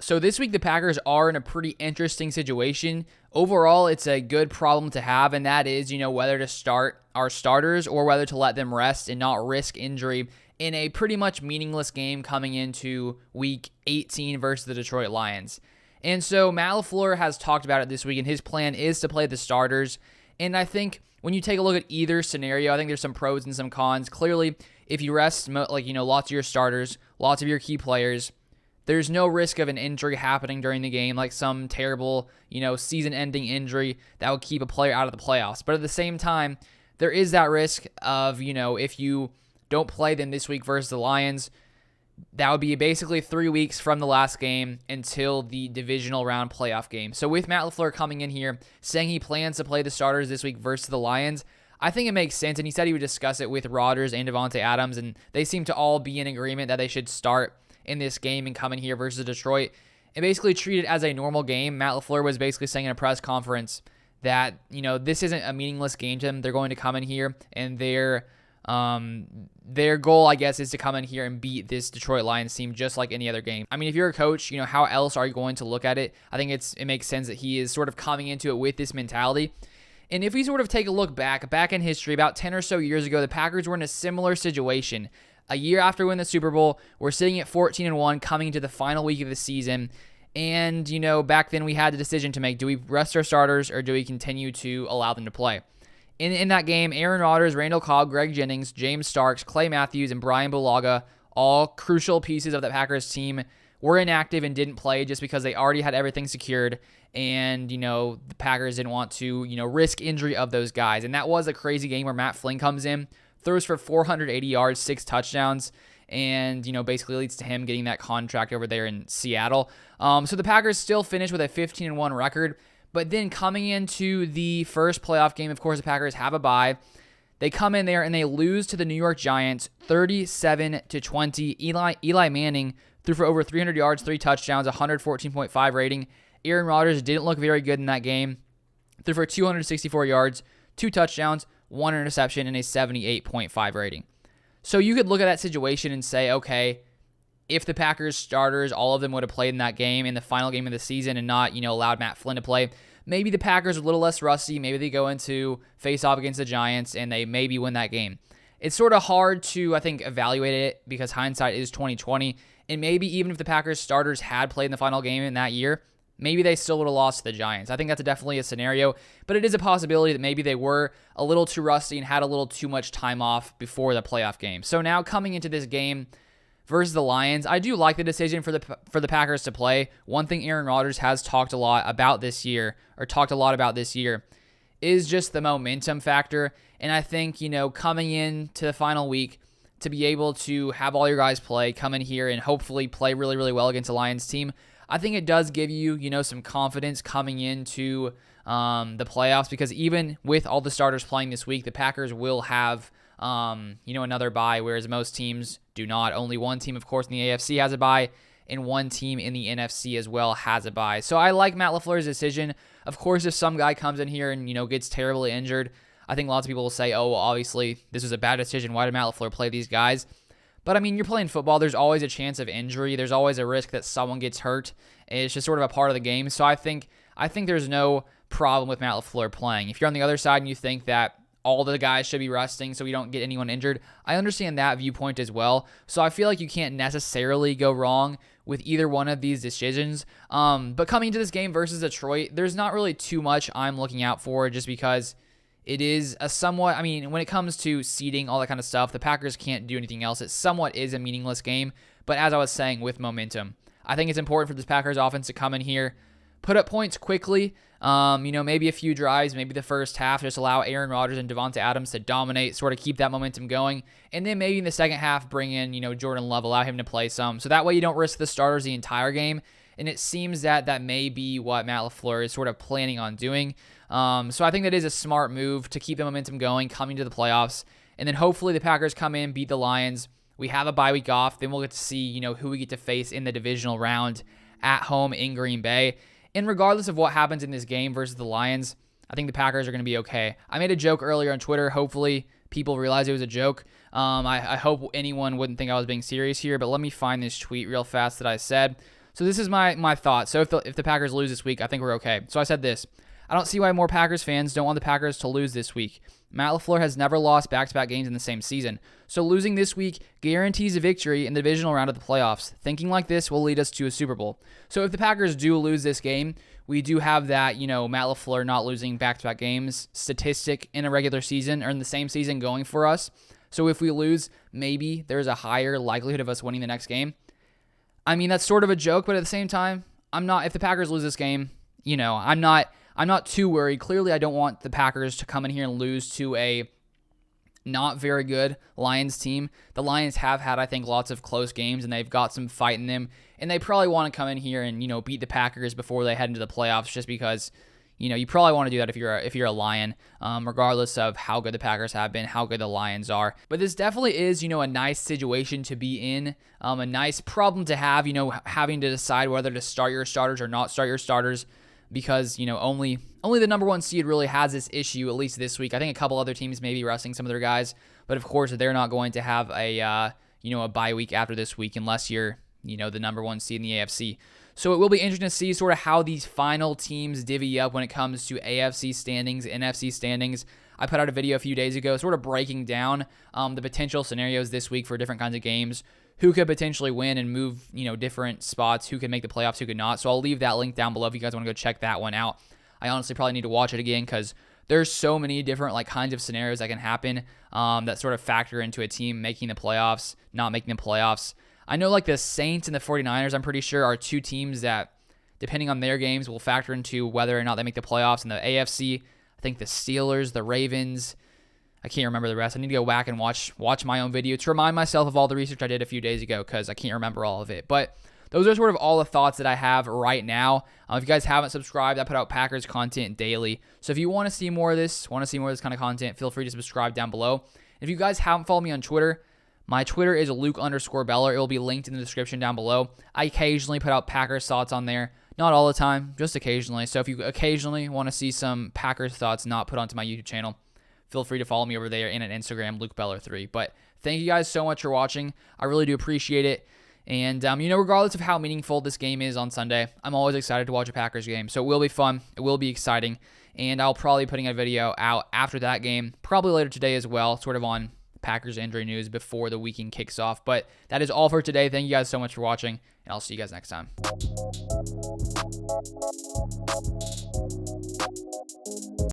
So this week, the Packers are in a pretty interesting situation. Overall, it's a good problem to have, and that is, whether to start our starters or whether to let them rest and not risk injury in a pretty much meaningless game coming into week 18 versus the Detroit Lions. And so Matt LaFleur has talked about it this week, and his plan is to play the starters. And I think when you take a look at either scenario, I think there's some pros and some cons. Clearly, if you rest lots of your starters, lots of your key players, there's no risk of an injury happening during the game, like some terrible, season-ending injury that would keep a player out of the playoffs. But at the same time, there is that risk of, if you don't play them this week versus the Lions, that would be basically 3 weeks from the last game until the divisional round playoff game. So with Matt LaFleur coming in here, saying he plans to play the starters this week versus the Lions, I think it makes sense. And he said he would discuss it with Rodgers and Davante Adams, and they seem to all be in agreement that they should start in this game and come in here versus Detroit and basically treat it as a normal game. Matt LaFleur was basically saying in a press conference that, this isn't a meaningless game to them. They're going to come in here, and their goal, I guess, is to come in here and beat this Detroit Lions team just like any other game. I mean, if you're a coach, how else are you going to look at it? I think it makes sense that he is sort of coming into it with this mentality. And if we sort of take a look back in history, about 10 or so years ago, the Packers were in a similar situation. A year after winning the Super Bowl, we're sitting at 14-1 coming into the final week of the season. And, back then we had the decision to make. Do we rest our starters or do we continue to allow them to play? In that game, Aaron Rodgers, Randall Cobb, Greg Jennings, James Starks, Clay Matthews, and Brian Bulaga, all crucial pieces of the Packers team, were inactive and didn't play just because they already had everything secured. And, the Packers didn't want to, risk injury of those guys. And that was a crazy game where Matt Flynn comes in, throws for 480 yards, 6 touchdowns, and, basically leads to him getting that contract over there in Seattle. So the Packers still finished with a 15-1 record, but then coming into the first playoff game, of course, the Packers have a bye. They come in there and they lose to the New York Giants 37-20. Eli Manning threw for over 300 yards, 3 touchdowns, 114.5 rating. Aaron Rodgers didn't look very good in that game. Threw for 264 yards, 2 touchdowns, 1 interception, and a 78.5 rating. So you could look at that situation and say, okay, if the Packers starters, all of them would have played in that game, in the final game of the season, and not, allowed Matt Flynn to play, maybe the Packers are a little less rusty. Maybe they go into face-off against the Giants, and they maybe win that game. It's sort of hard to, I think, evaluate it because hindsight is 2020, and maybe even if the Packers starters had played in the final game in that year, maybe they still would have lost to the Giants. I think that's definitely a scenario, but it is a possibility that maybe they were a little too rusty and had a little too much time off before the playoff game. So now coming into this game versus the Lions, I do like the decision for the Packers to play. One thing Aaron Rodgers has talked a lot about this year, is just the momentum factor. And I think, coming into the final week, to be able to have all your guys play, come in here and hopefully play really, really well against the Lions team, I think it does give you, some confidence coming into the playoffs, because even with all the starters playing this week, the Packers will have, another bye, whereas most teams do not. Only one team, of course, in the AFC has a bye, and one team in the NFC as well has a bye. So I like Matt LaFleur's decision. Of course, if some guy comes in here and, gets terribly injured, I think lots of people will say, oh, well, obviously, this was a bad decision. Why did Matt LaFleur play these guys? But, I mean, you're playing football. There's always a chance of injury. There's always a risk that someone gets hurt. It's just sort of a part of the game. So I think there's no problem with Matt LaFleur playing. If you're on the other side and you think that all the guys should be resting so we don't get anyone injured, I understand that viewpoint as well. So I feel like you can't necessarily go wrong with either one of these decisions. But coming into this game versus Detroit, there's not really too much I'm looking out for, just because it is a somewhat, when it comes to seeding, all that kind of stuff, the Packers can't do anything else. It somewhat is a meaningless game, but as I was saying, with momentum, I think it's important for this Packers offense to come in here, put up points quickly, maybe a few drives, maybe the first half, just allow Aaron Rodgers and Davante Adams to dominate, sort of keep that momentum going, and then maybe in the second half, bring in, Jordan Love, allow him to play some, so that way you don't risk the starters the entire game, and it seems that may be what Matt LaFleur is sort of planning on doing. So I think that is a smart move to keep the momentum going coming to the playoffs. And then hopefully the Packers come in, beat the Lions. We have a bye week off. Then we'll get to see, who we get to face in the divisional round at home in Green Bay. And regardless of what happens in this game versus the Lions, I think the Packers are going to be okay. I made a joke earlier on Twitter. Hopefully people realize it was a joke. I hope anyone wouldn't think I was being serious here, but let me find this tweet real fast that I said. So this is my thought. So if the Packers lose this week, I think we're okay. So I said this. I don't see why more Packers fans don't want the Packers to lose this week. Matt LaFleur has never lost back-to-back games in the same season. So losing this week guarantees a victory in the divisional round of the playoffs. Thinking like this will lead us to a Super Bowl. So if the Packers do lose this game, we do have that, Matt LaFleur not losing back-to-back games statistic in a regular season or in the same season going for us. So if we lose, maybe there's a higher likelihood of us winning the next game. I mean, that's sort of a joke, but at the same time, if the Packers lose this game, I'm not too worried. Clearly, I don't want the Packers to come in here and lose to a not very good Lions team. The Lions have had, I think, lots of close games, and they've got some fight in them. And they probably want to come in here and, beat the Packers before they head into the playoffs just because, you probably want to do that if you're a Lion, regardless of how good the Packers have been, how good the Lions are. But this definitely is, a nice situation to be in, a nice problem to have, having to decide whether to start your starters or not start your starters. Because, only the number one seed really has this issue, at least this week. I think a couple other teams may be resting some of their guys, but of course they're not going to have a bye week after this week unless you're, the number one seed in the AFC. So it will be interesting to see sort of how these final teams divvy up when it comes to AFC standings, NFC standings. I put out a video a few days ago sort of breaking down the potential scenarios this week for different kinds of games, who could potentially win and move, different spots, who could make the playoffs, who could not. So I'll leave that link down below if you guys want to go check that one out. I honestly probably need to watch it again because there's so many different kinds of scenarios that can happen that sort of factor into a team making the playoffs, not making the playoffs. I know the Saints and the 49ers, I'm pretty sure, are two teams that, depending on their games, will factor into whether or not they make the playoffs. In the AFC, I think the Steelers, the Ravens, I can't remember the rest. I need to go back and watch my own video to remind myself of all the research I did a few days ago because I can't remember all of it. But those are sort of all the thoughts that I have right now. If you guys haven't subscribed, I put out Packers content daily. So if you want to see more of this, kind of content, feel free to subscribe down below. If you guys haven't followed me on Twitter, my Twitter is Luke_Beller. It will be linked in the description down below. I occasionally put out Packers thoughts on there. Not all the time, just occasionally. So if you occasionally want to see some Packers thoughts not put onto my YouTube channel, feel free to follow me over there and at Instagram, LukeBeller3. But thank you guys so much for watching. I really do appreciate it. And, regardless of how meaningful this game is on Sunday, I'm always excited to watch a Packers game. So it will be fun. It will be exciting. And I'll probably be putting a video out after that game, probably later today as well, sort of on Packers injury news before the weekend kicks off. But that is all for today. Thank you guys so much for watching, and I'll see you guys next time.